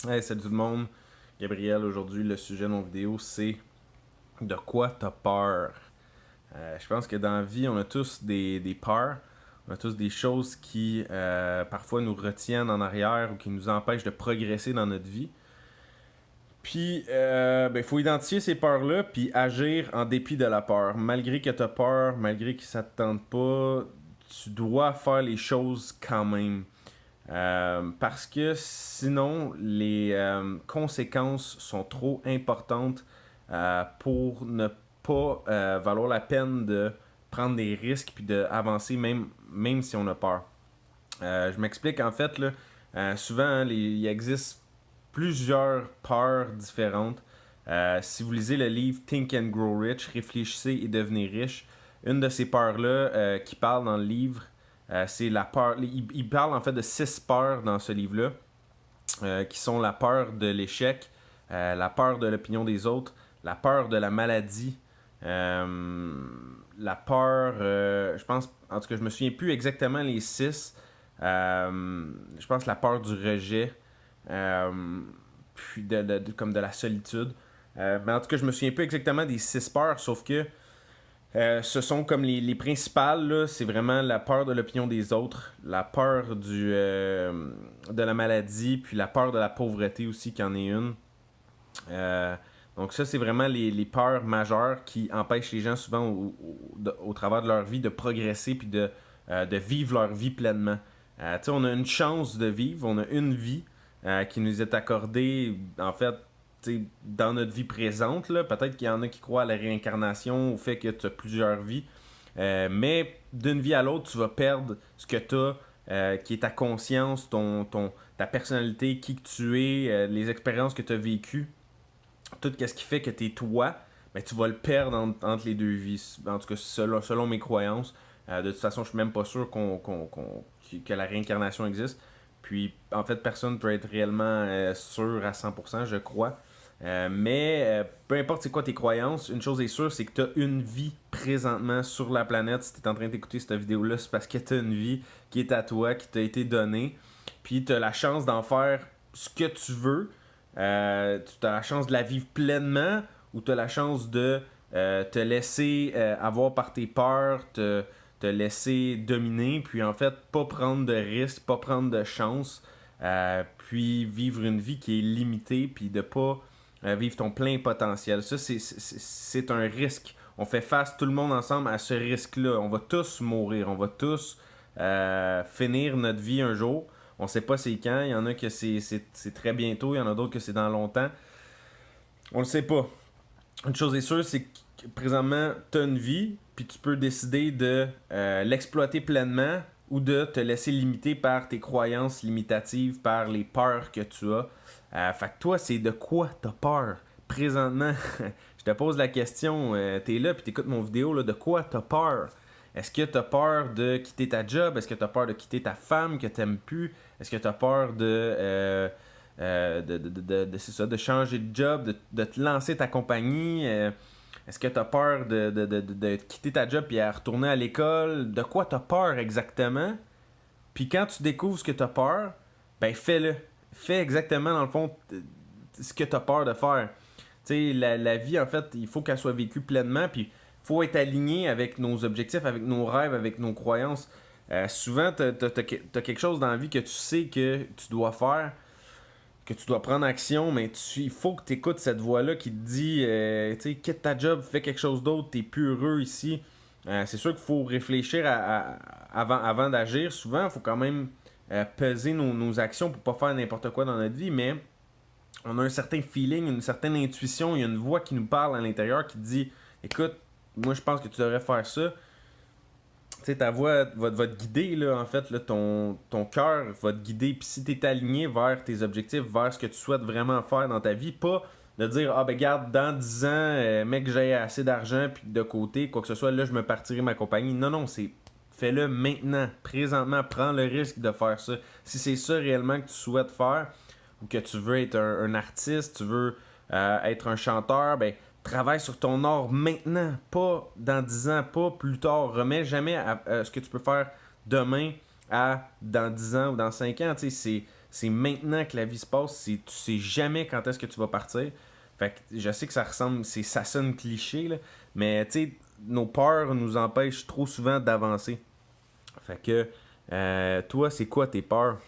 Hey, salut tout le monde. Gabriel, aujourd'hui, le sujet de mon vidéo, c'est de quoi t'as peur. Je pense que dans la vie, on a tous des peurs. On a tous des choses qui, parfois, nous retiennent en arrière ou qui nous empêchent de progresser dans notre vie. Puis, il faut identifier ces peurs-là, puis agir en dépit de la peur. Malgré que t'as peur, malgré que ça te tente pas, tu dois faire les choses quand même. Parce que sinon, les conséquences sont trop importantes pour ne pas valoir la peine de prendre des risques puis d'avancer même si on a peur. Je m'explique en fait, là, souvent il existe plusieurs peurs différentes. Si vous lisez le livre Think and Grow Rich, réfléchissez et devenez riche, une de ces peurs-là qui parle dans le livre, c'est la peur. Il parle en fait de 6 peurs dans ce livre-là, qui sont la peur de l'échec, la peur de l'opinion des autres, la peur de la maladie, la peur, je pense, en tout cas, je me souviens plus exactement les 6. Je pense la peur du rejet, puis comme de la solitude. Mais en tout cas, je me souviens plus exactement des 6 peurs, sauf que ce sont comme les principales, là, c'est vraiment la peur de l'opinion des autres, la peur de la maladie, puis la peur de la pauvreté aussi, qui en est une. Euh, donc ça, c'est vraiment les peurs majeures qui empêchent les gens souvent au travers de leur vie de progresser puis de vivre leur vie pleinement. On a une chance de vivre, on a une vie qui nous est accordée, en fait, dans notre vie présente. Là. Peut-être qu'il y en a qui croient à la réincarnation, au fait que tu as plusieurs vies. Mais d'une vie à l'autre, tu vas perdre ce que tu as, qui est ta conscience, ta personnalité, qui que tu es, les expériences que tu as vécues, tout ce qui fait que tu es toi, ben, tu vas le perdre entre les deux vies. En tout cas, selon mes croyances. De toute façon, je suis même pas sûr que la réincarnation existe. Puis, en fait, personne ne peut être réellement sûr à 100%, je crois. Mais peu importe c'est quoi tes croyances, une chose est sûre, c'est que tu as une vie présentement sur la planète. Si tu es en train d'écouter cette vidéo-là, c'est parce que tu as une vie qui est à toi, qui t'a été donnée. Puis tu as la chance d'en faire ce que tu veux. Tu as la chance de la vivre pleinement ou tu as la chance de te laisser avoir par tes peurs, te laisser dominer, puis en fait, pas prendre de risques, pas prendre de chance, puis vivre une vie qui est limitée, puis de pas vivre ton plein potentiel. Ça, c'est un risque. On fait face tout le monde ensemble à ce risque-là. On va tous mourir, on va tous finir notre vie un jour. On sait pas c'est quand. Il y en a que c'est très bientôt, il y en a d'autres que c'est dans longtemps. On le sait pas. Une chose est sûre, c'est que présentement, tu as une vie, puis tu peux décider de l'exploiter pleinement ou de te laisser limiter par tes croyances limitatives, par les peurs que tu as. Fait que toi, c'est de quoi tu as peur présentement? Je te pose la question, tu es là, puis tu écoutes mon vidéo, là, de quoi tu as peur? Est-ce que tu as peur de quitter ta job? Est-ce que tu as peur de quitter ta femme que tu n'aimes plus? Est-ce que tu as peur c'est ça, de changer de job, de te lancer ta compagnie? Est-ce que tu as peur de quitter ta job et à retourner à l'école? De quoi tu as peur exactement? Puis quand tu découvres ce que tu as peur, ben fais-le. Fais exactement, dans le fond, ce que tu as peur de faire. Tu sais, la vie, en fait, il faut qu'elle soit vécue pleinement, puis il faut être aligné avec nos objectifs, avec nos rêves, avec nos croyances. Souvent, tu as quelque chose dans la vie que tu sais que tu dois faire, que tu dois prendre action, mais il faut que tu écoutes cette voix-là qui te dit, tu sais, quitte ta job, fais quelque chose d'autre, t'es plus heureux ici. C'est sûr qu'il faut réfléchir avant d'agir. Souvent, il faut quand même peser nos actions pour pas faire n'importe quoi dans notre vie, mais on a un certain feeling, une certaine intuition, il y a une voix qui nous parle à l'intérieur qui dit, écoute, moi je pense que tu devrais faire ça. Tu sais, ta voix va te guider, là, en fait, là, ton cœur va te guider. Puis si tu es aligné vers tes objectifs, vers ce que tu souhaites vraiment faire dans ta vie, pas de dire, ah ben garde, dans 10 ans, mec, j'ai assez d'argent, puis de côté, quoi que ce soit, là, je me partirai ma compagnie. Non, non, c'est fais-le maintenant, présentement, prends le risque de faire ça. Si c'est ça réellement que tu souhaites faire, ou que tu veux être un artiste, tu veux être un chanteur, ben travaille sur ton art maintenant, pas dans 10 ans, pas plus tard. Remets jamais ce que tu peux faire demain à dans 10 ans ou dans 5 ans. c'est maintenant que la vie se passe, tu sais jamais quand est-ce que tu vas partir. Fait que je sais que ça sonne cliché, là, mais tu sais, nos peurs nous empêchent trop souvent d'avancer. Fait que, toi, c'est quoi tes peurs?